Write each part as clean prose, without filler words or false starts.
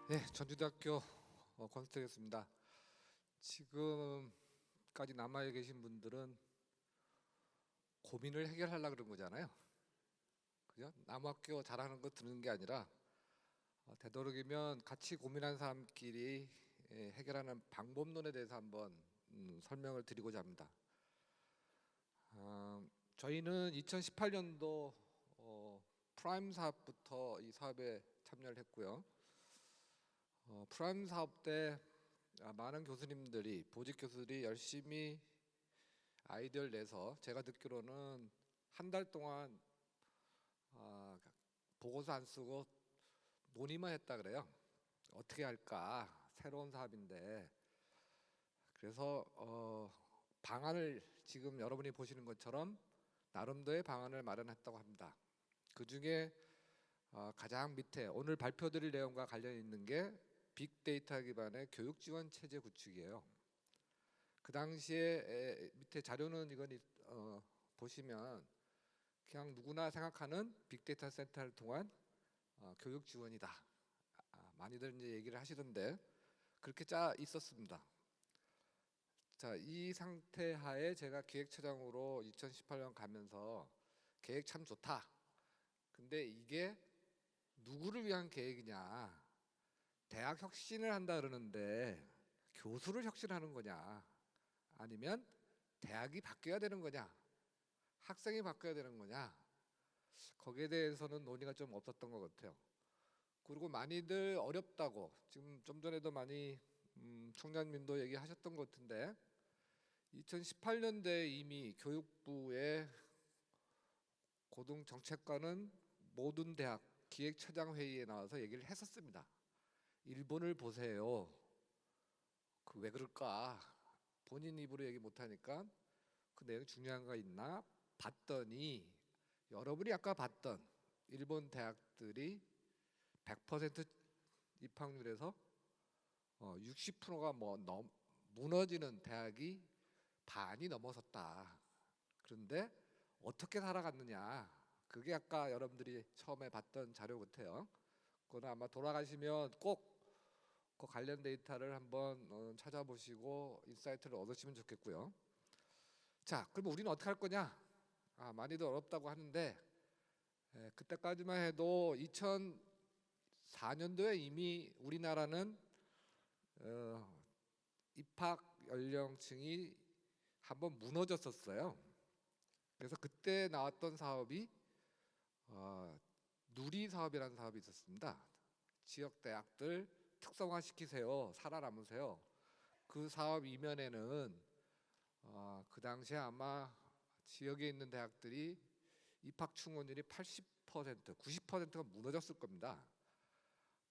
네, 전주대학교 권수택이었습니다. 지금까지 남아 계신 분들은 고민을 해결하려고 그런 거잖아요. 그죠? 남 학교 잘하는 거 듣는 게 아니라 되도록이면 같이 고민한 사람끼리 해결하는 방법론에 대해서 한번 설명을 드리고자 합니다. 저희는 2018년도 프라임 사업부터 이 사업에 참여를 했고요. 프라임 사업 때 많은 교수님들이 보직 교수들이 열심히 아이디어를 내서 제가 듣기로는 한 달 동안 보고서 안 쓰고 논의만 했다 그래요. 어떻게 할까? 새로운 사업인데. 그래서 방안을 지금 여러분이 보시는 것처럼 나름대로의 방안을 마련했다고 합니다. 그 중에 가장 밑에 오늘 발표드릴 내용과 관련 있는 게 빅데이터 기반의 교육 지원 체제 구축이에요. 그 당시에 밑에 자료는 이건 보시면 그냥 누구나 생각하는 빅데이터 센터를 통한 교육 지원이다. 많이들 이제 얘기를 하시던데 그렇게 짜 있었습니다. 자, 이 상태 하에 제가 기획처장으로 2018년 가면서 계획 참 좋다. 근데 이게 누구를 위한 계획이냐? 대학 혁신을 한다 그러는데 교수를 혁신하는 거냐? 아니면 대학이 바뀌어야 되는 거냐? 학생이 바뀌어야 되는 거냐? 거기에 대해서는 논의가 좀 없었던 것 같아요. 그리고 많이들 어렵다고 지금 좀 전에도 많이 총장님도 얘기하셨던 것 같은데 2018년도에 이미 교육부의 고등정책과는 모든 대학 기획처장 회의에 나와서 얘기를 했었습니다. 일본을 보세요. 그 왜 그럴까? 본인 입으로 얘기 못하니까 그 내용 중요한 거 있나? 봤더니 여러분이 아까 봤던 일본 대학들이 100% 입학률에서 60%가 무너지는 대학이 반이 넘어섰다. 그런데 어떻게 살아갔느냐? 그게 아까 여러분들이 처음에 봤던 자료 같아요. 그거는 아마 돌아가시면 꼭 그 관련 데이터를 한번 찾아보시고 인사이트를 얻으시면 좋겠고요. 자, 그럼 우리는 어떻게 할 거냐? 많이들 어렵다고 하는데 그때까지만 해도 2004년도에 이미 우리나라는 입학 연령층이 한번 무너졌었어요. 그래서 그때 나왔던 사업이 누리 사업이라는 사업이 있었습니다. 지역 대학들 특성화 시키세요, 살아남으세요. 그 사업 이면에는 그 당시에 아마 지역에 있는 대학들이 입학 충원율이 80%, 90%가 무너졌을 겁니다.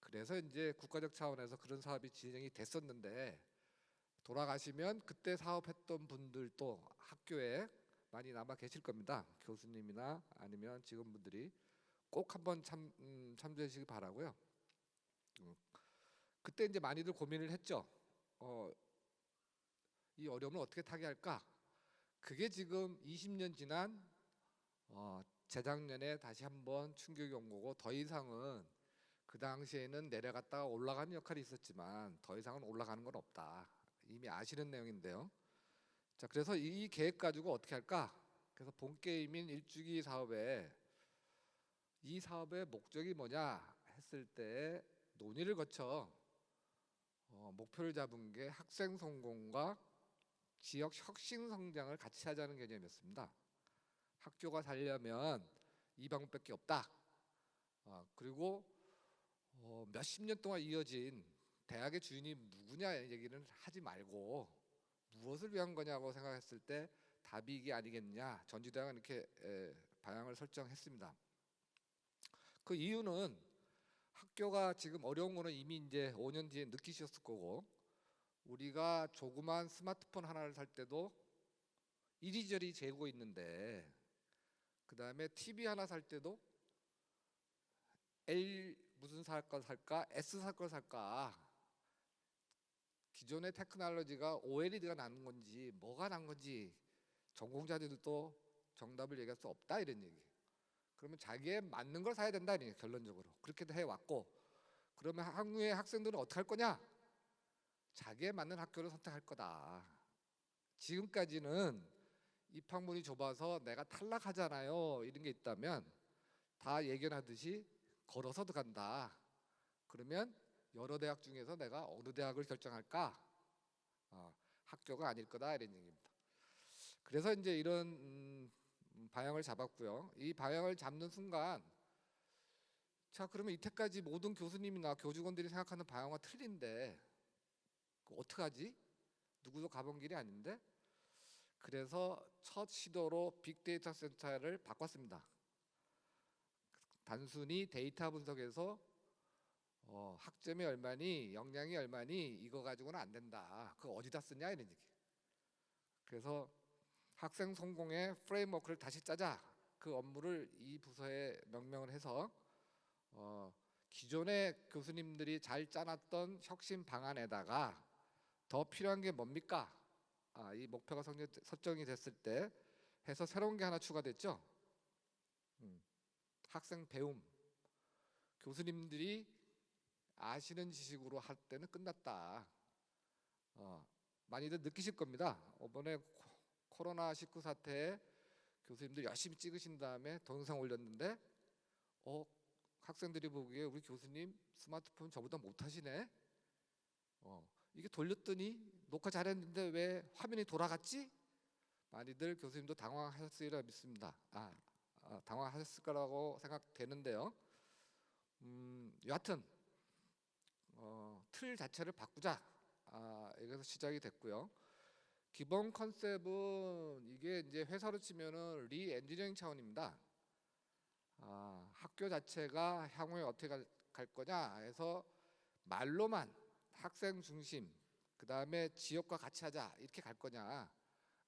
그래서 이제 국가적 차원에서 그런 사업이 진행이 됐었는데 돌아가시면 그때 사업했던 분들도 학교에 많이 남아 계실 겁니다. 교수님이나 아니면 직원분들이 꼭 한번 참조해 주시기 바라고요. 그때 이제 많이들 고민을 했죠. 이 어려움을 어떻게 타개할까? 그게 지금 20년 지난 재작년에 다시 한번 충격이 온 거고 더 이상은 그 당시에는 내려갔다가 올라가는 역할이 있었지만 더 이상은 올라가는 건 없다. 이미 아시는 내용인데요. 자, 그래서 이 계획 가지고 어떻게 할까? 그래서 본 게임인 일주기 사업에 이 사업의 목적이 뭐냐 했을 때 논의를 거쳐 목표를 잡은 게 학생 성공과 지역 혁신 성장을 같이 하자는 개념이었습니다. 학교가 살려면 이 방법밖에 없다. 그리고 몇십 년 동안 이어진 대학의 주인이 누구냐 얘기는 하지 말고 무엇을 위한 거냐고 생각했을 때 답이 이게 아니겠냐. 전주대학은 이렇게 방향을 설정했습니다. 그 이유는 학교가 지금 어려운 거는 이미 이제 5년 뒤에 느끼셨을 거고 우리가 조그만 스마트폰 하나를 살 때도 이리저리 재고 있는데 그 다음에 TV 하나 살 때도 L 무슨 살 거 살까? S 살 거 살까? 기존의 테크놀로지가 OLED가 나는 건지 뭐가 난 건지 전공자들도 정답을 얘기할 수 없다 이런 얘기. 그러면 자기에 맞는 걸 사야 된다 이런 얘기 결론적으로 그렇게도 해왔고 그러면 향후에 학생들은 어떻게 할 거냐? 자기에 맞는 학교를 선택할 거다. 지금까지는 입학문이 좁아서 내가 탈락하잖아요, 이런 게 있다면 다 예견하듯이 걸어서 들어간다. 그러면 여러 대학 중에서 내가 어느 대학을 결정할까? 학교가 아닐 거다, 이런 얘기입니다. 그래서 이제 이런 방향을 잡았고요. 이 방향을 잡는 순간, 자, 그러면 이때까지 모든 교수님이나 교직원들이 생각하는 방향과 틀린데 어떡하지? 누구도 가본 길이 아닌데. 그래서 첫 시도로 빅데이터 센터를 바꿨습니다. 단순히 데이터 분석에서 학점이 얼마니, 역량이 얼마니, 이거 가지고는 안 된다. 그거 어디다 쓰냐, 이런 얘기. 그래서 학생 성공의 프레임워크를 다시 짜자. 그 업무를 이 부서에 명명을 해서 기존의 교수님들이 잘 짜놨던 혁신 방안에다가 더 필요한 게 뭡니까? 이 목표가 설정이 됐을 때 해서 새로운 게 하나 추가됐죠. 학생 배움. 교수님들이 아시는 지식으로 할 때는 끝났다. 많이들 느끼실 겁니다. 이번에 코로나19 사태에 교수님들 열심히 찍으신 다음에 동영상 올렸는데 학생들이 보기에 우리 교수님 스마트폰 저보다 못하시네. 이게 돌렸더니 녹화 잘했는데 왜 화면이 돌아갔지? 많이들 교수님도 당황하셨으리라 믿습니다. 당황하셨을 거라고 생각되는데요. 여하튼 틀 자체를 바꾸자. 여기서 시작이 됐고요. 기본 컨셉은 이게 이제 회사로 치면은 리엔지니어링 차원입니다. 학교 자체가 향후에 어떻게 갈 거냐 해서 말로만 학생 중심, 그 다음에 지역과 같이 하자 이렇게 갈 거냐,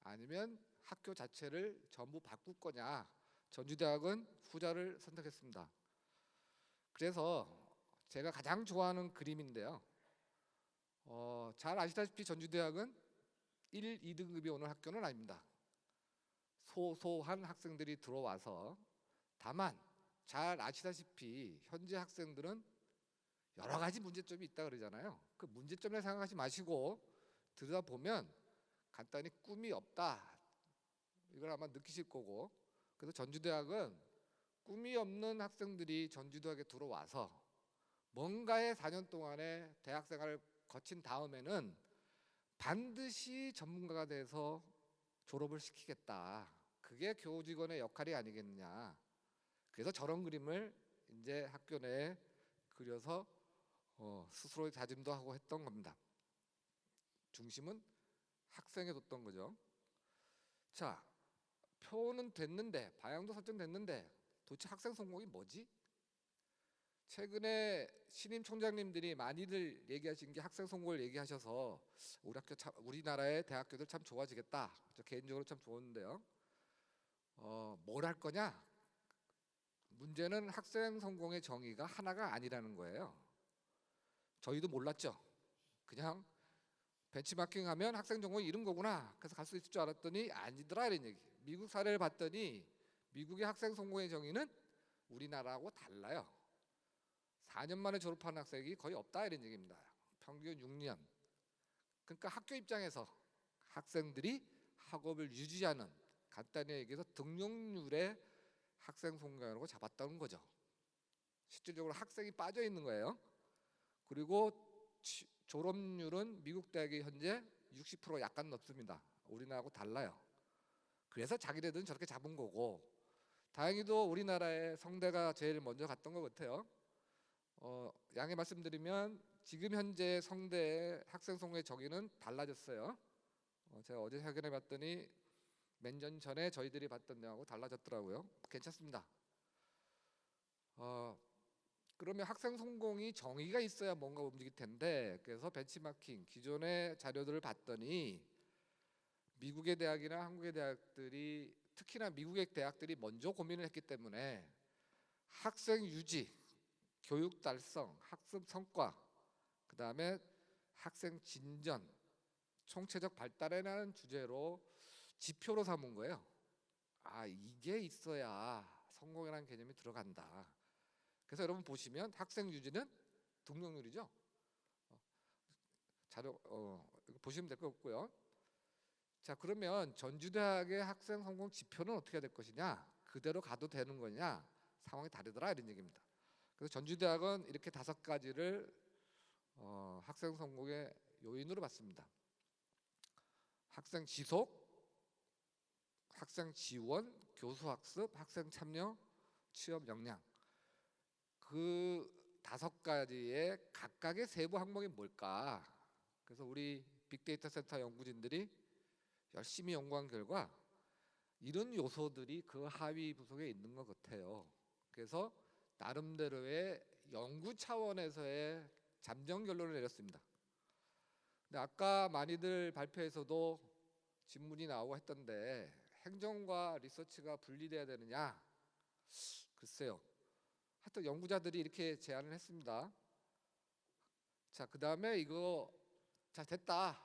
아니면 학교 자체를 전부 바꿀 거냐. 전주대학은 후자를 선택했습니다. 그래서 제가 가장 좋아하는 그림인데요. 잘 아시다시피 전주대학은 1, 2등급이 오는 학교는 아닙니다. 소소한 학생들이 들어와서, 다만 잘 아시다시피 현재 학생들은 여러 가지 문제점이 있다 그러잖아요. 그 문제점을 생각하지 마시고 들여다보면 간단히 꿈이 없다, 이걸 아마 느끼실 거고, 그래서 전주대학은 꿈이 없는 학생들이 전주대학에 들어와서 뭔가의 4년 동안의 대학생활을 거친 다음에는 반드시 전문가가 돼서 졸업을 시키겠다. 그게 교직원의 역할이 아니겠느냐. 그래서 저런 그림을 이제 학교 내에 그려서 스스로의 다짐도 하고 했던 겁니다. 중심은 학생에 뒀던 거죠. 자, 표는 됐는데, 방향도 설정됐는데 도대체 학생 성공이 뭐지? 최근에 신임 총장님들이 많이들 얘기하신 게 학생 성공을 얘기하셔서 우리나라의 대학교들 참 좋아지겠다. 저 개인적으로 참 좋은데요. 뭘 할 거냐? 문제는 학생 성공의 정의가 하나가 아니라는 거예요. 저희도 몰랐죠. 그냥 벤치마킹하면 학생 성공이 이런 거구나. 그래서 갈 수 있을 줄 알았더니 아니더라, 이런 얘기. 미국 사례를 봤더니 미국의 학생 성공의 정의는 우리나라하고 달라요. 4년 만에 졸업하는 학생이 거의 없다, 이런 얘기입니다. 평균 6년. 그러니까 학교 입장에서 학생들이 학업을 유지하는, 간단히 얘기해서 등록률의 학생 성공이라고 잡았다는 거죠. 실질적으로 학생이 빠져 있는 거예요. 그리고 졸업률은 미국 대학이 현재 60% 약간 넘습니다. 우리나라하고 달라요. 그래서 자기네들은 저렇게 잡은 거고, 다행히도 우리나라의 성대가 제일 먼저 갔던 것 같아요. 양해 말씀드리면 지금 현재 성대의 학생 성공의 정의는 달라졌어요. 제가 어제 확인해 봤더니 몇 년 전에 저희들이 봤던 내용하고 달라졌더라고요. 괜찮습니다. 그러면 학생 성공이 정의가 있어야 뭔가 움직일 텐데, 그래서 벤치마킹 기존의 자료들을 봤더니 미국의 대학이나 한국의 대학들이, 특히나 미국의 대학들이 먼저 고민을 했기 때문에 학생 유지, 교육 달성, 학습 성과, 그 다음에 학생 진전, 총체적 발달이라는 주제로 지표로 삼은 거예요. 이게 있어야 성공이라는 개념이 들어간다. 그래서 여러분 보시면 학생 유지는 등록률이죠. 자료 이거 보시면 될 것 같고요. 자, 그러면 전주대학의 학생 성공 지표는 어떻게 될 것이냐? 그대로 가도 되는 거냐? 상황이 다르더라 이런 얘기입니다. 그래서 전주대학은 이렇게 5가지를 학생 성공의 요인으로 봤습니다. 학생 지속, 학생 지원, 교수 학습, 학생 참여, 취업 역량. 그 5가지의 각각의 세부 항목이 뭘까? 그래서 우리 빅데이터 센터 연구진들이 열심히 연구한 결과 이런 요소들이 그 하위 부속에 있는 것 같아요. 그래서 나름대로의 연구 차원에서의 잠정 결론을 내렸습니다. 근데 아까 많이들 발표에서도 질문이 나오고 했던데 행정과 리서치가 분리돼야 되느냐? 글쎄요. 하여튼 연구자들이 이렇게 제안을 했습니다. 자, 그 다음에 이거 자 됐다.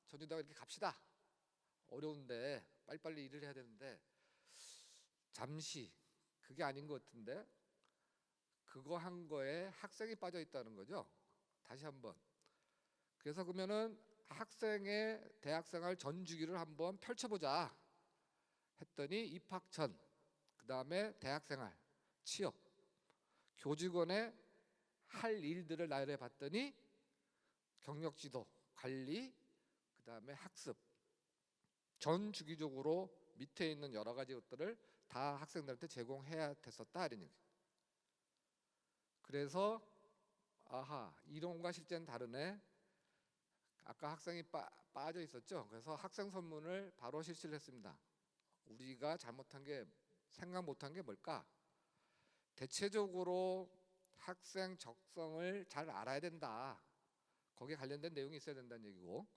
전주대학 이렇게 갑시다. 어려운데 빨리빨리 일을 해야 되는데 잠시 그게 아닌 것 같은데 그거 한 거에 학생이 빠져 있다는 거죠. 다시 한번. 그래서 그러면은 학생의 대학생활 전 주기를 한번 펼쳐보자 했더니 입학 전, 그 다음에 대학생활, 취업, 교직원의 할 일들을 나열해 봤더니 경력지도, 관리, 그 다음에 학습 전 주기적으로 밑에 있는 여러 가지 것들을 다 학생들한테 제공해야 됐었다 이런 얘기. 그래서 아하, 이론과 실제는 다르네. 아까 학생이 빠져 있었죠. 그래서 학생 선문을 바로 실시를 했습니다. 우리가 잘못한 게 생각 못한 게 뭘까? 대체적으로 학생 적성을 잘 알아야 된다. 거기에 관련된 내용이 있어야 된다는 얘기고,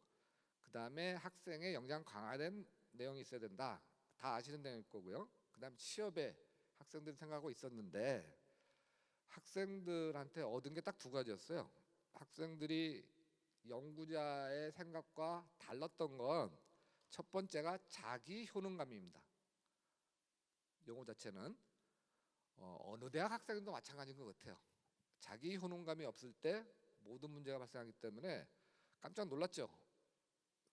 그 다음에 학생의 역량 강화된 내용이 있어야 된다. 다 아시는 내용일 거고요. 그 다음에 취업에 학생들이 생각하고 있었는데 학생들한테 얻은 게 딱 2가지였어요. 학생들이 연구자의 생각과 달랐던 건 첫 번째가 자기 효능감입니다. 용어 자체는 어느 대학 학생도 마찬가지인 것 같아요. 자기 효능감이 없을 때 모든 문제가 발생하기 때문에 깜짝 놀랐죠.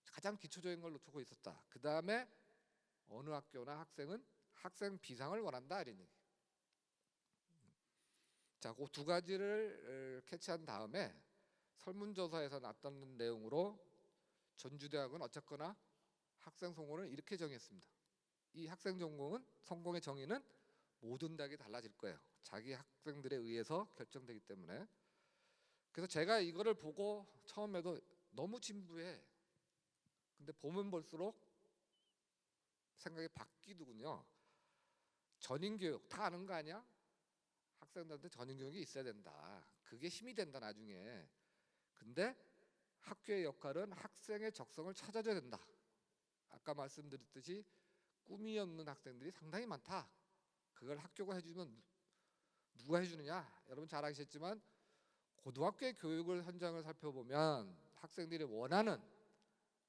가장 기초적인 걸 놓치고 있었다. 그 다음에 어느 학교나 학생은 학생 비상을 원한다 이런 얘기. 자, 그 2가지를 캐치한 다음에 설문조사에서 나타난 내용으로 전주대학은 어쨌거나 학생 성공을 이렇게 정했습니다. 이 학생 성공의 정의는 모든 대학이 달라질 거예요. 자기 학생들에 의해서 결정되기 때문에. 그래서 제가 이거를 보고 처음에도 너무 진부해. 근데 보면 볼수록 생각이 바뀌더군요. 전인교육 다 아는 거 아니야? 학생들한테 전인교육이 있어야 된다. 그게 힘이 된다 나중에. 근데 학교의 역할은 학생의 적성을 찾아줘야 된다. 아까 말씀드렸듯이 꿈이 없는 학생들이 상당히 많다. 그걸 학교가 해주면 누가 해주느냐? 여러분 잘 아시겠지만 고등학교의 교육을 현장을 살펴보면 학생들이 원하는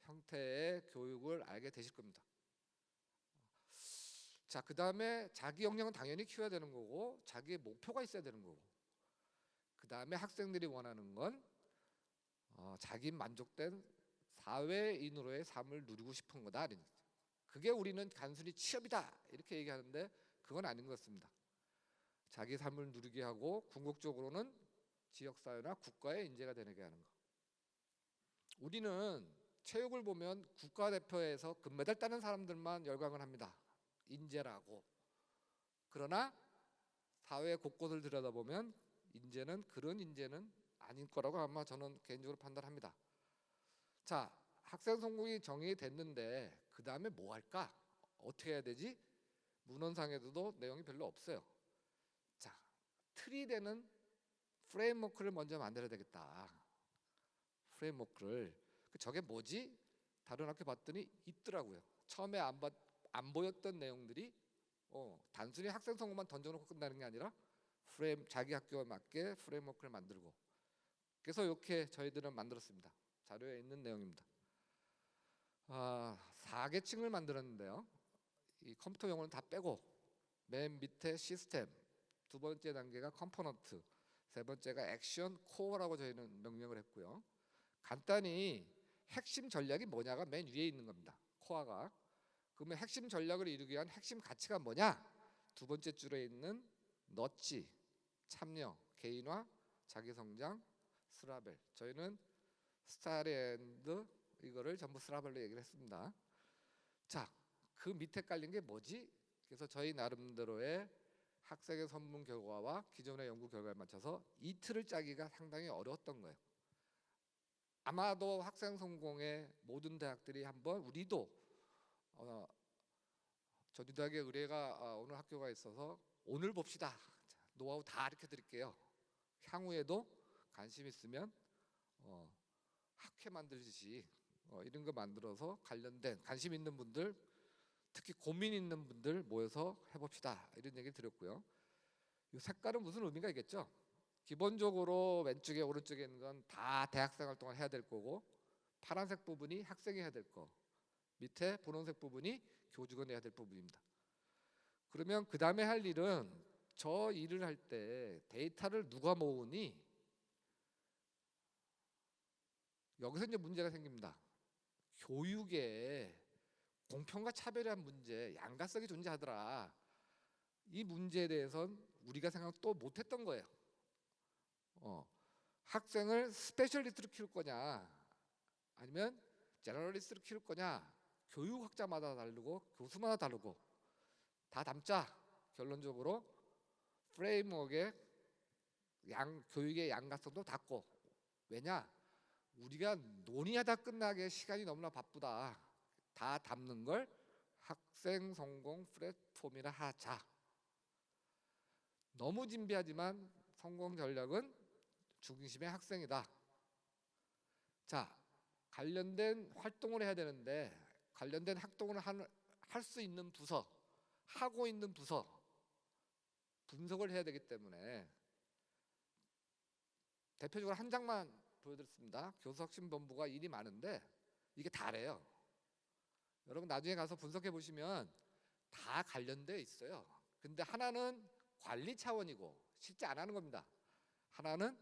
형태의 교육을 알게 되실 겁니다. 자, 그 다음에 자기 역량은 당연히 키워야 되는 거고 자기의 목표가 있어야 되는 거고, 그 다음에 학생들이 원하는 건 자기 만족된 사회인으로의 삶을 누리고 싶은 거다. 그게 우리는 단순히 취업이다 이렇게 얘기하는데 그건 아닌 것 같습니다. 자기 삶을 누리게 하고 궁극적으로는 지역사회나 국가의 인재가 되게 하는 거. 우리는 체육을 보면 국가대표에서 금메달 따는 사람들만 열광을 합니다. 인재라고. 그러나 사회 곳곳을 들여다보면 인재는 그런 인재는 아닐 거라고 아마 저는 개인적으로 판단합니다. 자, 학생 성공이 정의됐는데 그 다음에 뭐 할까? 어떻게 해야 되지? 문헌상에도 내용이 별로 없어요. 자, 틀이 되는 프레임워크를 먼저 만들어야 되겠다. 프레임워크를. 저게 뭐지? 다른 학교 봤더니 있더라고요. 처음에 안 보였던 내용들이 단순히 학생 성공만 던져놓고 끝나는 게 아니라 자기 학교에 맞게 프레임워크를 만들고, 그래서 이렇게 저희들은 만들었습니다. 자료에 있는 내용입니다. 4계층을 만들었는데요. 이 컴퓨터 용어는 다 빼고 맨 밑에 시스템, 2번째 단계가 컴포넌트, 세 번째가 액션 코어라고 저희는 명명을 했고요. 간단히 핵심 전략이 뭐냐가 맨 위에 있는 겁니다. 코어가. 그러면 핵심 전략을 이루기 위한 핵심 가치가 뭐냐? 두 번째 줄에 있는 너치, 참여, 개인화, 자기성장, 스라벨. 저희는 스타랜드 이거를 전부 스라벨로 얘기를 했습니다. 자, 그 밑에 깔린 게 뭐지? 그래서 저희 나름대로의 학생의 선문 결과와 기존의 연구 결과에 맞춰서 이 틀을 짜기가 상당히 어려웠던 거예요. 아마도 학생 성공의 모든 대학들이 한번 우리도 전주대학의 의뢰가 오는 학교가 있어서 오늘 봅시다. 노하우 다 가르쳐 드릴게요. 향후에도 관심 있으면 학회 만들듯이 이런 거 만들어서 관련된 관심 있는 분들, 특히 고민 있는 분들 모여서 해봅시다. 이런 얘기 드렸고요. 이 색깔은 무슨 의미가 있겠죠? 기본적으로 왼쪽에 오른쪽에 있는 건 다 대학생 활동을 해야 될 거고, 파란색 부분이 학생이 해야 될 거, 밑에 분홍색 부분이 교직원이 해야 될 부분입니다. 그러면 그 다음에 할 일은 저 일을 할 때 데이터를 누가 모으니? 여기서 이제 문제가 생깁니다. 교육에 공평과 차별한 문제, 양가성이 존재하더라. 이 문제에 대해서는 우리가 생각 또 못했던 거예요. 학생을 스페셜리스트로 키울 거냐, 아니면 제너럴리스트로 키울 거냐, 교육학자마다 다르고 교수마다 다르고 다 담자. 결론적으로 프레임워크의 교육의 양가성도 닫고. 왜냐? 우리가 논의하다 끝나게 시간이 너무나 바쁘다. 다 담는 걸 학생 성공 플랫폼이라 하자. 너무 진비하지만 성공 전략은 중심의 학생이다. 자, 관련된 활동을 해야 되는데 관련된 활동을 할 수 있는 부서, 하고 있는 부서 분석을 해야 되기 때문에 대표적으로 한 장만 보여드렸습니다. 교수혁신본부가 일이 많은데 이게 다래요. 여러분 나중에 가서 분석해 보시면 다 관련돼 있어요. 근데 하나는 관리 차원이고 실제 안 하는 겁니다. 하나는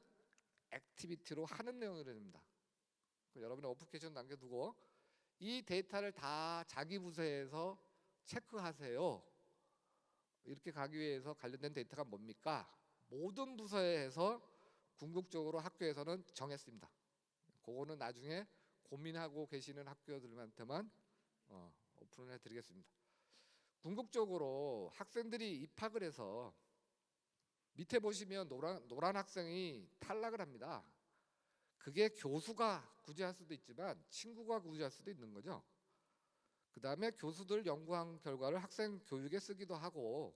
액티비티로 하는 내용이 됩니다. 여러분의 어플리케이션 남겨두고 이 데이터를 다 자기 부서에서 체크하세요. 이렇게 가기 위해서 관련된 데이터가 뭡니까? 모든 부서에 해서 궁극적으로 학교에서는 정했습니다. 그거는 나중에 고민하고 계시는 학교들한테만 오픈을 해드리겠습니다. 궁극적으로 학생들이 입학을 해서 밑에 보시면 노란 학생이 탈락을 합니다. 그게 교수가 굳이 할 수도 있지만 친구가 굳이 할 수도 있는 거죠. 그 다음에 교수들 연구한 결과를 학생 교육에 쓰기도 하고,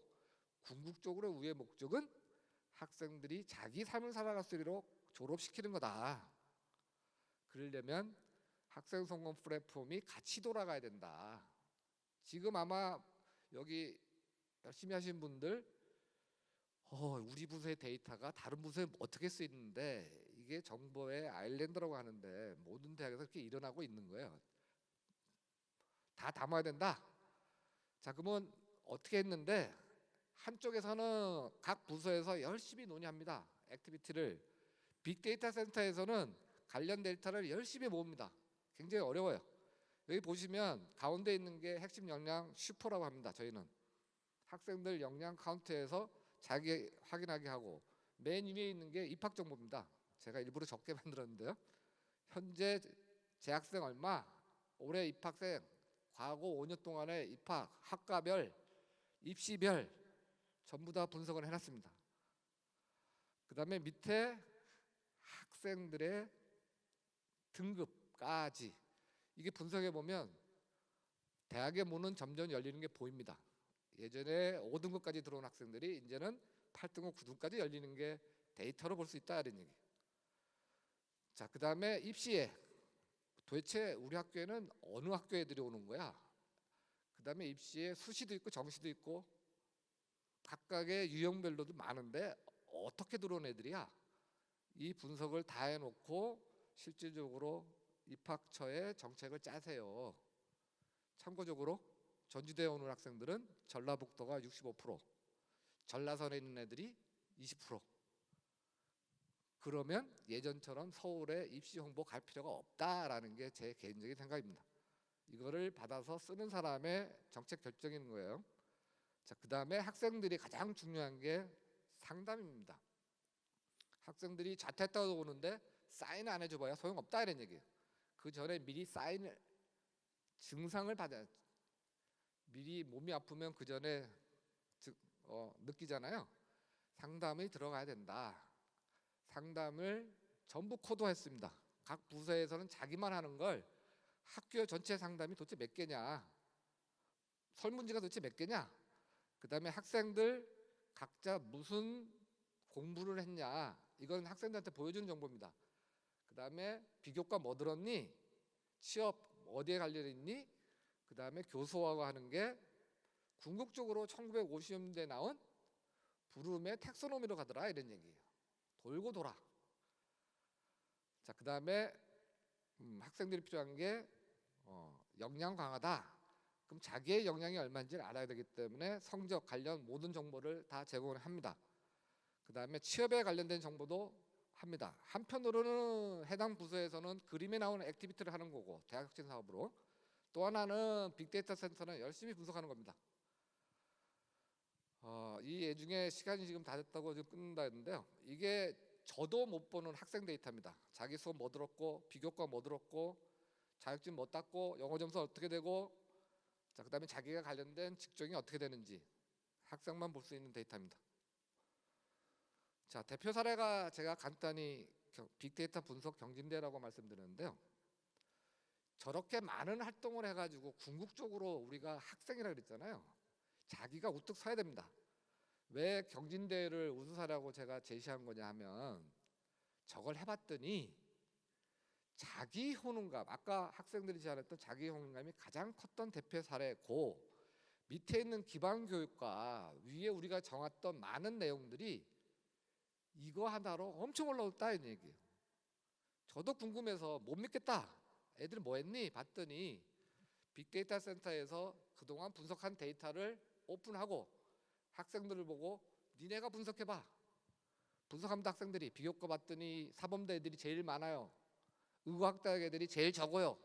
궁극적으로 우리의 목적은 학생들이 자기 삶을 살아갈 수 있도록 졸업시키는 거다. 그러려면 학생 성공 플랫폼이 같이 돌아가야 된다. 지금 아마 여기 열심히 하신 분들 우리 부서의 데이터가 다른 부서에 어떻게 쓰이는데 이게 정보의 아일랜드라고 하는데 모든 대학에서 그렇게 일어나고 있는 거예요. 다 담아야 된다. 자, 그러면 어떻게 했는데 한쪽에서는 각 부서에서 열심히 논의합니다. 액티비티를. 빅데이터 센터에서는 관련 데이터를 열심히 모읍니다. 굉장히 어려워요. 여기 보시면 가운데 있는 게 핵심 역량 슈퍼라고 합니다. 저희는 학생들 역량 카운트에서 자기 확인하게 하고, 맨 위에 있는 게 입학 정보입니다. 제가 일부러 적게 만들었는데요. 현재 재학생 얼마, 올해 입학생, 과거 5년 동안의 입학, 학과별, 입시별 전부 다 분석을 해놨습니다. 그 다음에 밑에 학생들의 등급까지 이게 분석해 보면 대학의 문은 점점 열리는 게 보입니다. 예전에 5등급까지 들어온 학생들이 이제는 8등급, 9등급까지 열리는 게 데이터로 볼 수 있다 이런 얘기. 자, 그 다음에 입시에 도대체 우리 학교에는 어느 학교 애들이 오는 거야? 그 다음에 입시에 수시도 있고 정시도 있고 각각의 유형별로도 많은데 어떻게 들어온 애들이야? 이 분석을 다 해놓고 실질적으로 입학처에 정책을 짜세요. 참고적으로 전주대에 오는 학생들은 전라북도가 65%, 전라선에 있는 애들이 20%. 그러면 예전처럼 서울에 입시 홍보 갈 필요가 없다라는 게 제 개인적인 생각입니다. 이거를 받아서 쓰는 사람의 정책 결정인 거예요. 자, 그다음에 학생들이 가장 중요한 게 상담입니다. 학생들이 자퇴했다고 오는데 사인 안 해줘봐야 소용없다 이런 얘기예요. 그 전에 미리 사인을 증상을 받아 미리 몸이 아프면 그 전에 느끼잖아요. 상담이 들어가야 된다. 상담을 전부 코드화했습니다. 각 부서에서는 자기만 하는 걸 학교 전체 상담이 도대체 몇 개냐, 설문지가 도대체 몇 개냐, 그 다음에 학생들 각자 무슨 공부를 했냐, 이건 학생들한테 보여주는 정보입니다. 그 다음에 비교과 뭐 들었니, 취업 어디에 갈 일 있니, 그 다음에 교수하고 하는 게 궁극적으로 1950년대에 나온 브룸의 텍소노미로 가더라 이런 얘기예요. 돌고 돌아. 자, 그 다음에 학생들이 필요한 게 역량 강화다. 그럼 자기의 역량이 얼마인지를 알아야 되기 때문에 성적 관련 모든 정보를 다 제공을 합니다. 그 다음에 취업에 관련된 정보도 합니다. 한편으로는 해당 부서에서는 그림에 나오는 액티비티를 하는 거고, 대학혁신 사업으로. 또 하나는 빅데이터 센터는 열심히 분석하는 겁니다. 이 예중에 시간이 지금 다 됐다고 지금 끊는다 했는데요. 이게 저도 못 보는 학생 데이터입니다. 자기 수업 뭐 들었고, 비교과 뭐 들었고, 자격증 뭐 땄고, 영어 점수 어떻게 되고, 자, 그다음에 자기가 관련된 직종이 어떻게 되는지 학생만 볼 수 있는 데이터입니다. 자, 대표 사례가 제가 간단히 빅데이터 분석 경진대라고 말씀드렸는데요. 저렇게 많은 활동을 해가지고 궁극적으로 우리가 학생이라 그랬잖아요. 자기가 우뚝 서야 됩니다. 왜 경진대를 우수사라고 제가 제시한 거냐 하면, 저걸 해봤더니 자기 효능감, 아까 학생들이 제안했던 자기 효능감이 가장 컸던 대표 사례고, 밑에 있는 기반 교육과 위에 우리가 정했던 많은 내용들이 이거 하나로 엄청 올라왔다 이 얘기예요. 저도 궁금해서 못 믿겠다. 애들 뭐 했니? 봤더니 빅데이터 센터에서 그동안 분석한 데이터를 오픈하고 학생들을 보고 니네가 분석해봐. 분석합니다. 학생들이 비교과 봤더니 사범대 애들이 제일 많아요. 의과학대 애들이 제일 적어요.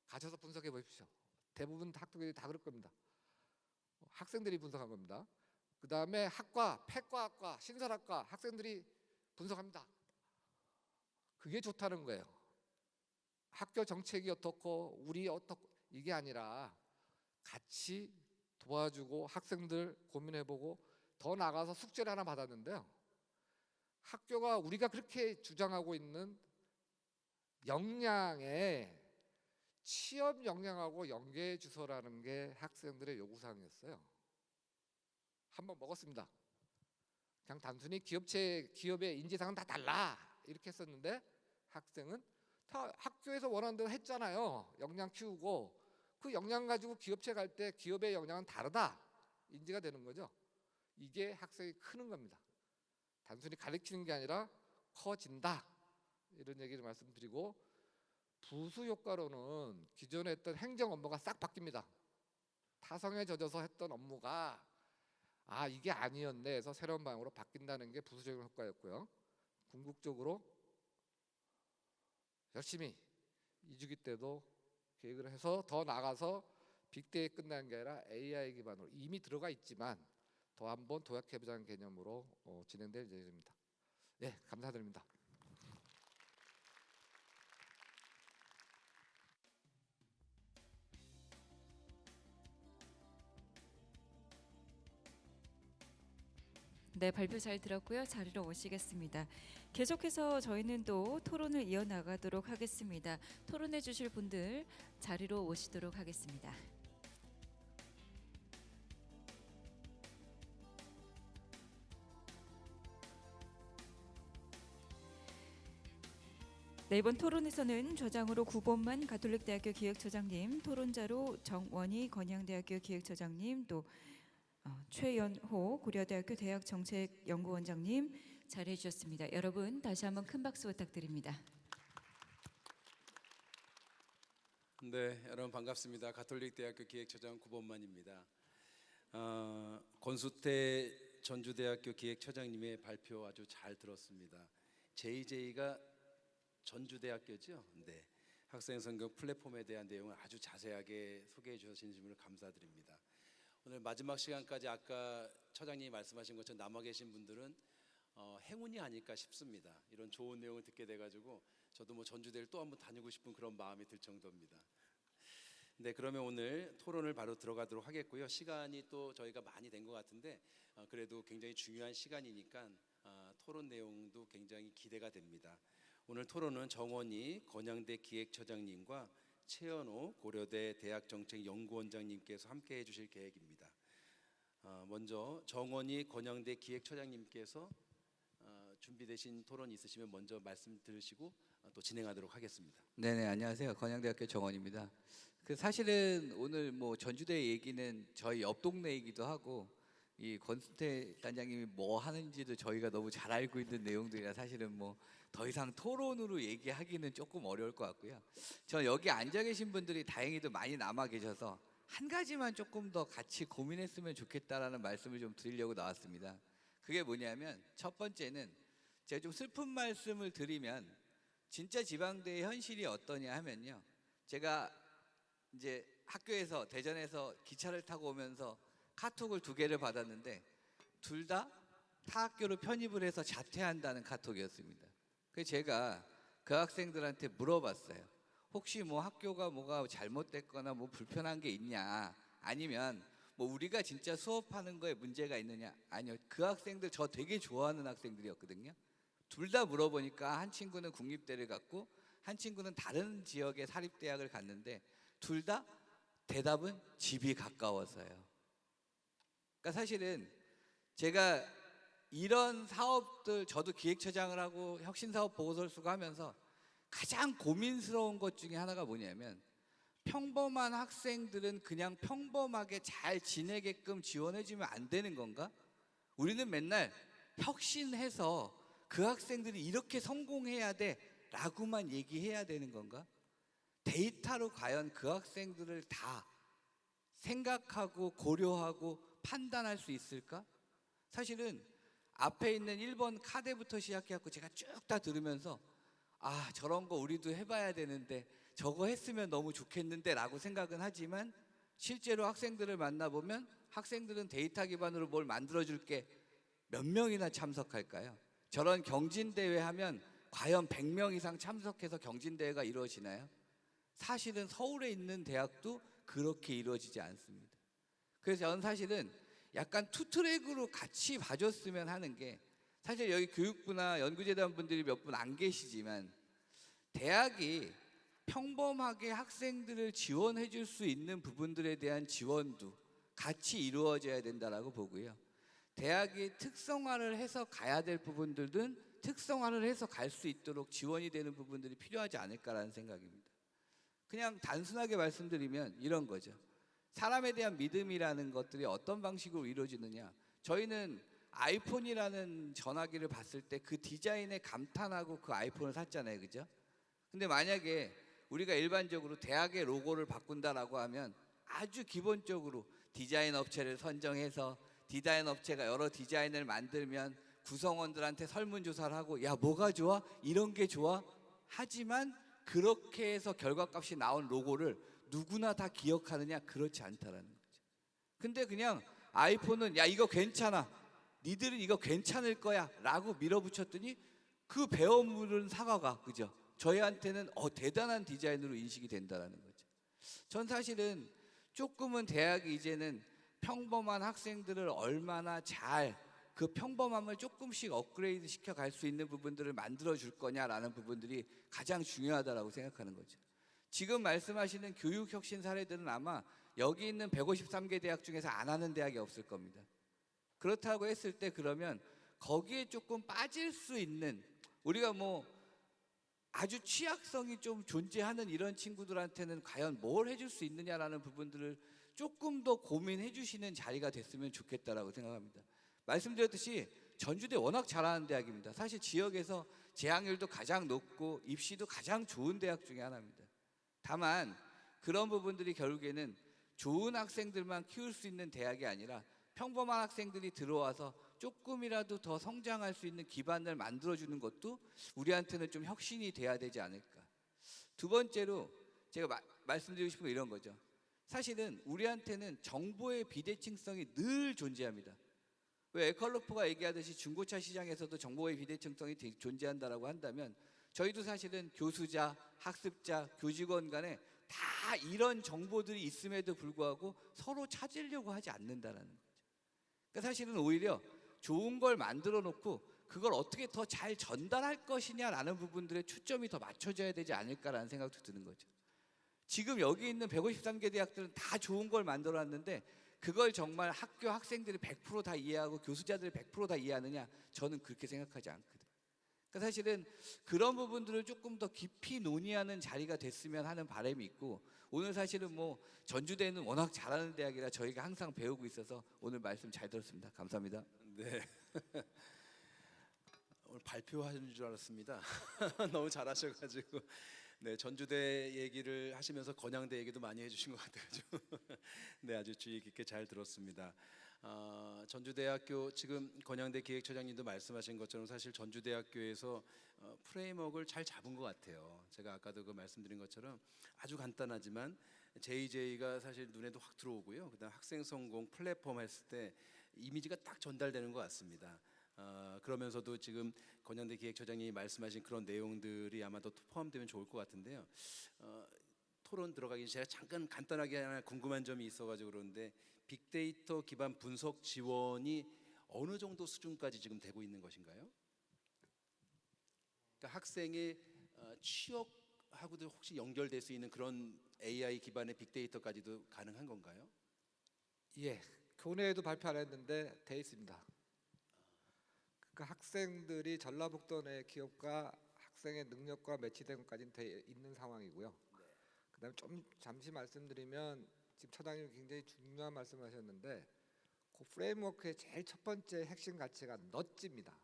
가셔서 분석해 보십시오. 대부분 학교들이 다 그럴 겁니다. 학생들이 분석한 겁니다. 그 다음에 학과, 폐과학과, 신설학과 학생들이 분석합니다. 그게 좋다는 거예요. 학교 정책이 어떻고 우리 어떻고 이게 아니라 같이 도와주고 학생들 고민해보고, 더 나가서 숙제를 하나 받았는데요. 학교가 우리가 그렇게 주장하고 있는 역량에 취업 역량하고 연계해 주소라는 게 학생들의 요구사항이었어요. 한번 먹었습니다. 그냥 단순히 기업의 인지상은 다 달라 이렇게 했었는데, 학생은 다 학교에서 원하는 대로 했잖아요. 역량 키우고 그 역량 가지고 기업체 갈 때 기업의 역량은 다르다 인지가 되는 거죠. 이게 학생이 크는 겁니다. 단순히 가르치는 게 아니라 커진다 이런 얘기를 말씀드리고, 부수 효과로는 기존에 했던 행정 업무가 싹 바뀝니다. 타성에 젖어서 했던 업무가 이게 아니었네 해서 새로운 방향으로 바뀐다는 게 부수적인 효과였고요. 궁극적으로 열심히 2주기 때도 계획을 해서 더 나가서 빅데이터에 끝난 게 아니라 AI 기반으로 이미 들어가 있지만 더 한번 도약해보자는 개념으로 진행될 예정입니다. 네, 감사드립니다. 네, 발표 잘 들었고요. 자리로 오시겠습니다. 계속해서 저희는 또 토론을 이어나가도록 하겠습니다. 토론해 주실 분들 자리로 오시도록 하겠습니다. 네, 이번 토론에서는 저장으로 구본만 가톨릭대학교 기획처장님, 토론자로 정원희 건양대학교 기획처장님, 또 최연호 고려대학교 대학정책연구원장님 자리해 주셨습니다. 여러분 다시 한번 큰 박수 부탁드립니다. 네, 여러분 반갑습니다. 가톨릭대학교 기획처장 구본만입니다. 권수태 전주대학교 기획처장님의 발표 아주 잘 들었습니다. JJ가 전주대학교죠. 네. 학생 선거 플랫폼에 대한 내용을 아주 자세하게 소개해 주셔서 진심으로 감사드립니다. 오늘 마지막 시간까지 아까 처장님이 말씀하신 것처럼 남아 계신 분들은 행운이 아닐까 싶습니다. 이런 좋은 내용을 듣게 돼가지고 저도 뭐 전주대를 또 한번 다니고 싶은 그런 마음이 들 정도입니다. 네, 그러면 오늘 토론을 바로 들어가도록 하겠고요. 시간이 또 저희가 많이 된 것 같은데 그래도 굉장히 중요한 시간이니까 토론 내용도 굉장히 기대가 됩니다. 오늘 토론은 정원희 건양대 기획처장님과 최연호 고려대 대학정책연구원장님께서 함께해 주실 계획입니다. 먼저 정원희 건양대 기획처장님께서 준비되신 토론 있으시면 먼저 말씀 들으시고 또 진행하도록 하겠습니다. 네네, 안녕하세요. 건양대학교 정원입니다. 사실은 오늘 뭐 전주대 얘기는 저희 옆 동네이기도 하고 이 권순태 단장님이 뭐 하는지도 저희가 너무 잘 알고 있는 내용들이라 사실은 뭐 더 이상 토론으로 얘기하기는 조금 어려울 것 같고요. 저 여기 앉아 계신 분들이 다행히도 많이 남아 계셔서 한 가지만 조금 더 같이 고민했으면 좋겠다라는 말씀을 좀 드리려고 나왔습니다. 그게 뭐냐면 첫 번째는 제가 좀 슬픈 말씀을 드리면 진짜 지방대의 현실이 어떠냐 하면요. 제가 이제 학교에서 대전에서 기차를 타고 오면서 카톡을 2개를 받았는데 둘 다 타 학교로 편입을 해서 자퇴한다는 카톡이었습니다. 그래서 제가 그 학생들한테 물어봤어요. 혹시 뭐 학교가 뭐가 잘못됐거나 뭐 불편한 게 있냐, 아니면 뭐 우리가 진짜 수업하는 거에 문제가 있느냐. 아니요, 그 학생들 저 되게 좋아하는 학생들이었거든요. 둘 다 물어보니까 한 친구는 국립대를 갔고 한 친구는 다른 지역의 사립대학을 갔는데 둘 다 대답은 집이 가까워서요. 그러니까 사실은 제가 이런 사업들, 저도 기획처장을 하고 혁신사업 보고서를 쓰고 하면서 가장 고민스러운 것 중에 하나가 뭐냐면 평범한 학생들은 그냥 평범하게 잘 지내게끔 지원해주면 안 되는 건가? 우리는 맨날 혁신해서 그 학생들이 이렇게 성공해야 돼 라고만 얘기해야 되는 건가? 데이터로 과연 그 학생들을 다 생각하고 고려하고 판단할 수 있을까? 사실은 앞에 있는 1번 카드부터 시작해갖고 제가 쭉 다 들으면서 아, 저런 거 우리도 해봐야 되는데 저거 했으면 너무 좋겠는데 라고 생각은 하지만 실제로 학생들을 만나보면 학생들은 데이터 기반으로 뭘 만들어줄게 몇 명이나 참석할까요? 저런 경진대회 하면 과연 100명 이상 참석해서 경진대회가 이루어지나요? 사실은 서울에 있는 대학도 그렇게 이루어지지 않습니다. 그래서 저는 사실은 약간 투트랙으로 같이 봐줬으면 하는 게, 사실 여기 교육부나 연구재단 분들이 몇 분 안 계시지만 대학이 평범하게 학생들을 지원해 줄 수 있는 부분들에 대한 지원도 같이 이루어져야 된다라고 보고요. 대학이 특성화를 해서 가야 될 부분들은 특성화를 해서 갈 수 있도록 지원이 되는 부분들이 필요하지 않을까라는 생각입니다. 그냥 단순하게 말씀드리면 이런 거죠. 사람에 대한 믿음이라는 것들이 어떤 방식으로 이루어지느냐. 저희는 아이폰이라는 전화기를 봤을 때 그 디자인에 감탄하고 그 아이폰을 샀잖아요, 그죠? 근데 만약에 우리가 일반적으로 대학의 로고를 바꾼다라고 하면 아주 기본적으로 디자인 업체를 선정해서 디자인 업체가 여러 디자인을 만들면 구성원들한테 설문조사를 하고 야, 뭐가 좋아? 이런 게 좋아? 하지만 그렇게 해서 결과값이 나온 로고를 누구나 다 기억하느냐? 그렇지 않다라는 거죠. 근데 그냥 아이폰은 야, 이거 괜찮아, 니들은 이거 괜찮을 거야 라고 밀어붙였더니 그 배워물은 사과가, 그죠? 저희한테는 대단한 디자인으로 인식이 된다는 거죠. 전 사실은 조금은 대학이 이제는 평범한 학생들을 얼마나 잘 그 평범함을 조금씩 업그레이드 시켜 갈 수 있는 부분들을 만들어 줄 거냐라는 부분들이 가장 중요하다고 생각하는 거죠. 지금 말씀하시는 교육혁신 사례들은 아마 여기 있는 153개 대학 중에서 안 하는 대학이 없을 겁니다. 그렇다고 했을 때 그러면 거기에 조금 빠질 수 있는, 우리가 뭐 아주 취약성이 좀 존재하는 이런 친구들한테는 과연 뭘 해줄 수 있느냐라는 부분들을 조금 더 고민해 주시는 자리가 됐으면 좋겠다라고 생각합니다. 말씀드렸듯이 전주대 워낙 잘하는 대학입니다. 사실 지역에서 재학률도 가장 높고 입시도 가장 좋은 대학 중에 하나입니다. 다만 그런 부분들이 결국에는 좋은 학생들만 키울 수 있는 대학이 아니라 평범한 학생들이 들어와서 조금이라도 더 성장할 수 있는 기반을 만들어주는 것도 우리한테는 좀 혁신이 돼야 되지 않을까. 두 번째로 제가 말씀드리고 싶은 건 이런 거죠. 사실은 우리한테는 정보의 비대칭성이 늘 존재합니다. 왜 에컬로프가 얘기하듯이 중고차 시장에서도 정보의 비대칭성이 존재한다라고 한다면 저희도 사실은 교수자, 학습자, 교직원 간에 다 이런 정보들이 있음에도 불구하고 서로 찾으려고 하지 않는다라는 거죠. 그러니까 사실은 오히려 좋은 걸 만들어 놓고 그걸 어떻게 더 잘 전달할 것이냐라는 부분들에 초점이 더 맞춰져야 되지 않을까라는 생각도 드는 거죠. 지금 여기 있는 153개 대학들은 다 좋은 걸 만들어 놨는데 그걸 정말 학교 학생들이 100%다 이해하고 교수자들이 100%다 이해하느냐? 저는 그렇게 생각하지 않거든요. 그러니까 사실은 그런 부분들을 조금 더 깊이 논의하는 자리가 됐으면 하는 바람이 있고, 오늘 사실은 뭐 전주대는 워낙 잘하는 대학이라 저희가 항상 배우고 있어서 오늘 말씀 잘 들었습니다. 감사합니다. 네. 오늘 발표하는 줄 알았습니다. 너무 잘하셔가지고. 네, 전주대 얘기를 하시면서 건양대 얘기도 많이 해주신 것 같아가지고 네, 아주 주의 깊게 잘 들었습니다. 전주대학교 지금 건양대 기획처장님도 말씀하신 것처럼 사실 전주대학교에서 프레임워크를 잘 잡은 것 같아요. 제가 아까도 그 말씀드린 것처럼 아주 간단하지만 JJ가 사실 눈에도 확 들어오고요. 그다음 학생 성공 플랫폼 했을 때 이미지가 딱 전달되는 것 같습니다. 그러면서도 지금 건양대 기획처장님이 말씀하신 그런 내용들이 아마도 포함되면 좋을 것 같은데요. 토론 들어가기 전에 제가 잠깐 간단하게 하나 궁금한 점이 있어가지고 그러는데 빅데이터 기반 분석 지원이 어느 정도 수준까지 지금 되고 있는 것인가요? 그러니까 학생의 취업하고도 혹시 연결될 수 있는 그런 AI 기반의 빅데이터까지도 가능한 건가요? 예, 교내에도 발표 안 했는데 돼 있습니다. 그러니까 학생들이 전라북도 내 기업과 학생의 능력과 매치된 것까지는 돼 있는 상황이고요. 그다음에 좀 잠시 말씀드리면 지금 처장님 굉장히 중요한 말씀하셨는데 그 프레임워크의 제일 첫 번째 핵심 가치가 넛지입니다.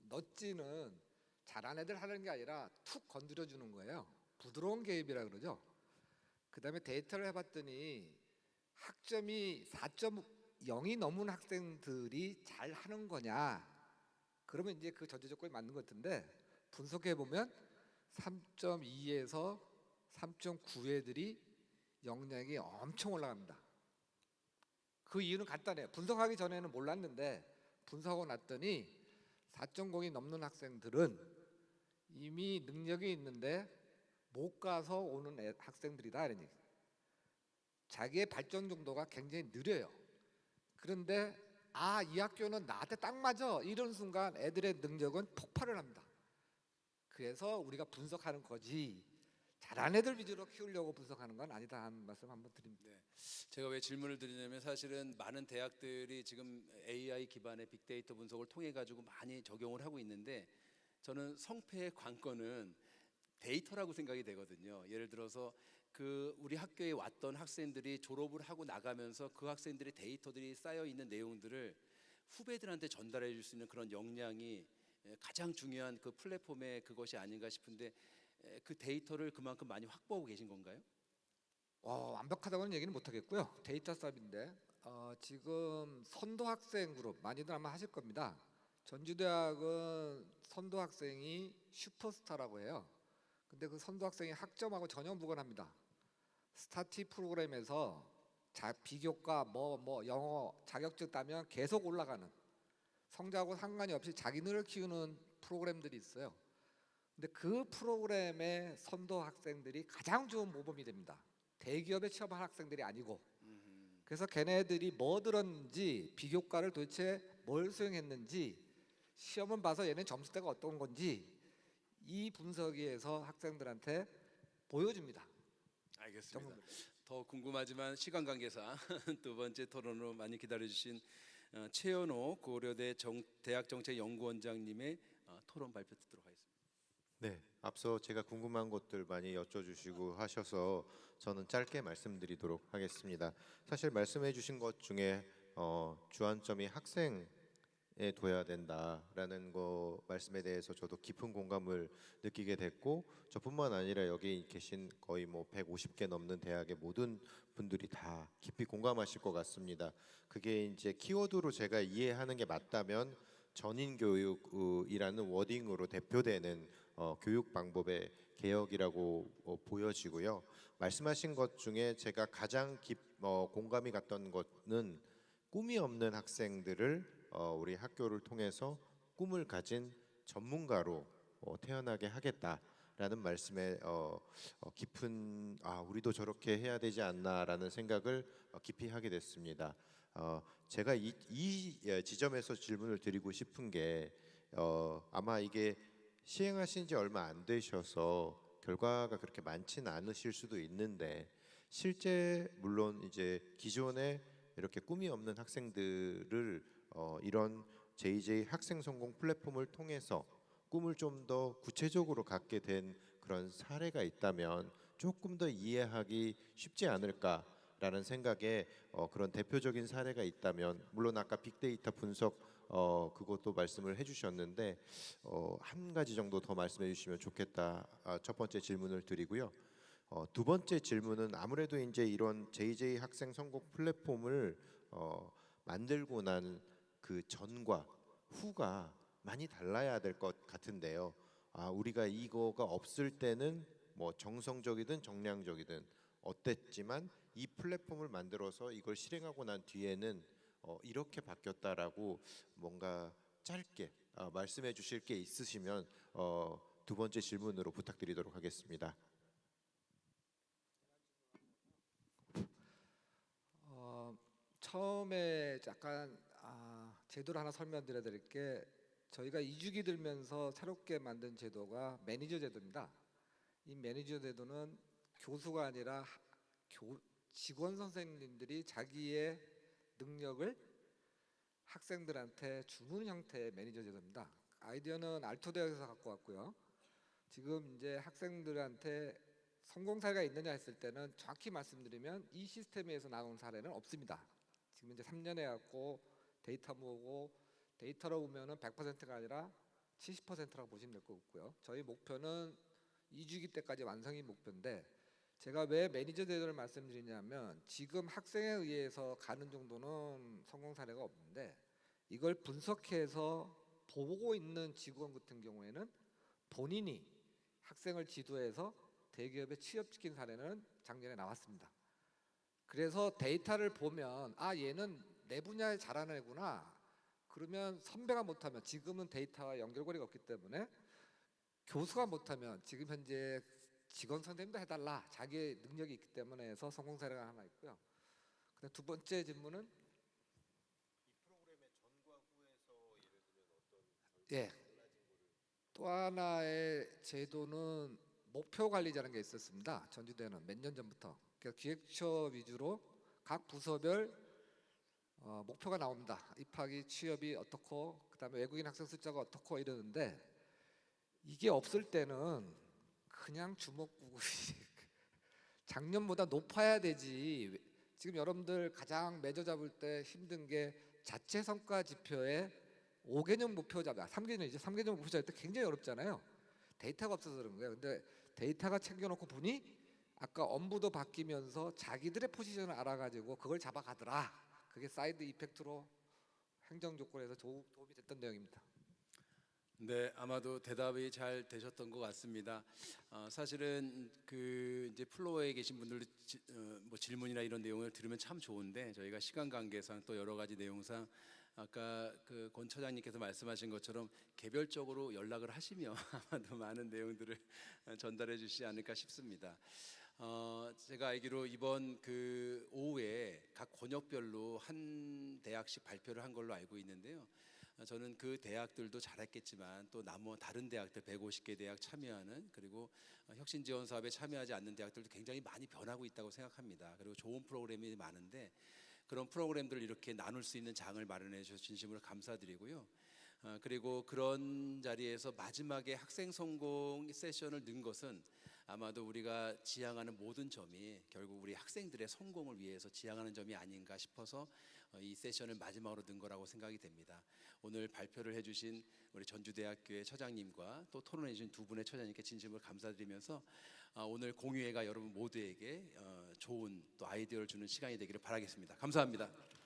넛지는 잘한 애들 하는 게 아니라 툭 건드려 주는 거예요. 부드러운 개입이라 그러죠. 그다음에 데이터를 해봤더니 학점이 4.0이 넘은 학생들이 잘 하는 거냐? 그러면 이제 그 전제 조건이 맞는 것 같은데 분석해 보면 3.2에서 3.9 애들이 역량이 엄청 올라갑니다. 그 이유는 간단해요. 분석하기 전에는 몰랐는데 분석하고 났더니 4.0이 넘는 학생들은 이미 능력이 있는데 못 가서 오는 학생들이다 이런 얘기. 자기의 발전 정도가 굉장히 느려요. 그런데 이 학교는 나한테 딱 맞아 이런 순간 애들의 능력은 폭발을 합니다. 그래서 우리가 분석하는 거지 잘하는 애들 위주로 키우려고 분석하는 건 아니다 하는 말씀 한번 드립니다. 네. 제가 왜 질문을 드리냐면 사실은 많은 대학들이 지금 AI 기반의 빅데이터 분석을 통해 가지고 많이 적용을 하고 있는데 저는 성패의 관건은 데이터라고 생각이 되거든요. 예를 들어서 그 우리 학교에 왔던 학생들이 졸업을 하고 나가면서 그 학생들의 데이터들이 쌓여 있는 내용들을 후배들한테 전달해 줄 수 있는 그런 역량이 가장 중요한 그 플랫폼의 그것이 아닌가 싶은데 그 데이터를 그만큼 많이 확보하고 계신 건가요? 완벽하다고는 얘기는 못하겠고요. 데이터 쌉인데 지금 선도 학생 그룹 많이들 아마 하실 겁니다. 전주대학은 선도 학생이 슈퍼스타라고 해요. 근데 그 선도 학생이 학점하고 전혀 무관합니다. 스타티 프로그램에서 비교과 영어 자격증 따면 계속 올라가는 성적하고 상관이 없이 자기들을 키우는 프로그램들이 있어요. 근데 그 프로그램의 선도 학생들이 가장 좋은 모범이 됩니다. 대기업에 취업한 학생들이 아니고. 그래서 걔네들이 뭐 들었는지 비교과를 도대체 뭘 수행했는지 시험은 봐서 얘네 점수대가 어떤 건지 이 분석위에서 학생들한테 보여줍니다. 알겠습니다. 더 궁금하지만 시간 관계상 두 번째 토론으로 많이 기다려주신 최연호 고려대 대학정책연구원장님의 토론 발표 듣도록 하겠습니다. 네, 앞서 제가 궁금한 것들 많이 여쭤주시고 하셔서 저는 짧게 말씀드리도록 하겠습니다. 사실 말씀해주신 것 중에 주안점이 학생의 둬야 된다라는 거 말씀에 대해서 저도 깊은 공감을 느끼게 됐고, 저뿐만 아니라 여기 계신 거의 뭐 150개 넘는 대학의 모든 분들이 다 깊이 공감하실 것 같습니다. 그게 이제 키워드로 제가 이해하는 게 맞다면 전인 교육이라는 워딩으로 대표되는 교육 방법의 개혁이라고 보여지고요. 말씀하신 것 중에 제가 가장 공감이 갔던 것은 꿈이 없는 학생들을 우리 학교를 통해서 꿈을 가진 전문가로 태어나게 하겠다라는 말씀에 깊은 우리도 저렇게 해야 되지 않나라는 생각을 깊이 하게 됐습니다. 제가 이 지점에서 질문을 드리고 싶은 게 아마 이게 시행하신 지 얼마 안 되셔서 결과가 그렇게 많지는 않으실 수도 있는데, 실제 물론 이제 기존에 이렇게 꿈이 없는 학생들을 이런 JJ 학생 성공 플랫폼을 통해서 꿈을 좀 더 구체적으로 갖게 된 그런 사례가 있다면 조금 더 이해하기 쉽지 않을까라는 생각에 그런 대표적인 사례가 있다면, 물론 아까 빅데이터 분석 그것도 말씀을 해주셨는데 한 가지 정도 더 말씀해 주시면 좋겠다. 첫 번째 질문을 드리고요. 두 번째 질문은 아무래도 이제 이런 JJ 학생 성공 플랫폼을 만들고 난 그 전과 후가 많이 달라야 될 것 같은데요. 우리가 이거가 없을 때는 뭐 정성적이든 정량적이든 어땠지만 이 플랫폼을 만들어서 이걸 실행하고 난 뒤에는 이렇게 바뀌었다라고 뭔가 짧게 말씀해 주실 게 있으시면 두 번째 질문으로 부탁드리도록 하겠습니다. 처음에 약간 제도를 하나 설명드려 드릴게, 저희가 2주기 들면서 새롭게 만든 제도가 매니저 제도입니다. 이 매니저 제도는 교수가 아니라 직원 선생님들이 자기의 능력을 학생들한테 주는 형태의 매니저 제도입니다. 아이디어는 알토 대학에서 갖고 왔고요. 지금 이제 학생들한테 성공 사례가 있느냐 했을 때는 정확히 말씀드리면 이 시스템에서 나온 사례는 없습니다. 지금 이제 3년 해갖고 데이터 모으고, 데이터로 보면은 100%가 아니라 70%라고 보시면 될 것 같고요. 저희 목표는 2주기 때까지 완성이 목표인데, 제가 왜 매니저 제도를 말씀드리냐면 지금 학생에 의해서 가는 정도는 성공 사례가 없는데, 이걸 분석해서 보고 있는 직원 같은 경우에는 본인이 학생을 지도해서 대기업에 취업시킨 사례는 작년에 나왔습니다. 그래서 데이터를 보면 얘는 내 분야에 잘하는 애구나. 그러면 선배가 못하면, 지금은 데이터와 연결고리가 없기 때문에 교수가 못하면 지금 현재 직원 선생님도 해달라, 자기의 능력이 있기 때문에 해서 성공 사례가 하나 있고요. 근데 두 번째 질문은 예, 또 하나의 제도는 목표 관리자라는 게 있었습니다. 전주대는 몇 년 전부터. 그러니까 기획처 위주로 각 부서별 목표가 나옵니다. 입학이, 취업이 어떻고, 그다음에 외국인 학생 숫자가 어떻고 이러는데, 이게 없을 때는 그냥 주먹구구이 작년보다 높아야 되지. 지금 여러분들 가장 매저 잡을 때 힘든 게 자체 성과 지표에 5개년 목표 잡아, 3개년이죠. 3개년 목표 잡을 때 굉장히 어렵잖아요. 데이터가 없어서 그런 거예요. 근데 데이터가 챙겨놓고 보니 아까 업무도 바뀌면서 자기들의 포지션을 알아가지고 그걸 잡아가더라. 그게 사이드 이펙트로 행정 조건에서 도움이 됐던 내용입니다. 네, 아마도 대답이 잘 되셨던 것 같습니다. 사실은 그 이제 플로어에 계신 분들 뭐 질문이나 이런 내용을 들으면 참 좋은데, 저희가 시간 관계상 또 여러 가지 내용상 아까 그 권 처장님께서 말씀하신 것처럼 개별적으로 연락을 하시면 아마도 많은 내용들을 전달해 주시지 않을까 싶습니다. 제가 알기로 이번 그 오후에 각 권역별로 한 대학씩 발표를 한 걸로 알고 있는데요. 저는 그 대학들도 잘했겠지만 또 다른 대학들 150개 대학 참여하는, 그리고 혁신 지원 사업에 참여하지 않는 대학들도 굉장히 많이 변하고 있다고 생각합니다. 그리고 좋은 프로그램이 많은데, 그런 프로그램들을 이렇게 나눌 수 있는 장을 마련해 주셔서 진심으로 감사드리고요. 그리고 그런 자리에서 마지막에 학생 성공 세션을 넣은 것은 아마도 우리가 지향하는 모든 점이 결국 우리 학생들의 성공을 위해서 지향하는 점이 아닌가 싶어서 이 세션을 마지막으로 넣은 거라고 생각이 됩니다. 오늘 발표를 해주신 우리 전주대학교의 처장님과 또 토론해주신 두 분의 처장님께 진심으로 감사드리면서 오늘 공유회가 여러분 모두에게 좋은 또 아이디어를 주는 시간이 되기를 바라겠습니다. 감사합니다.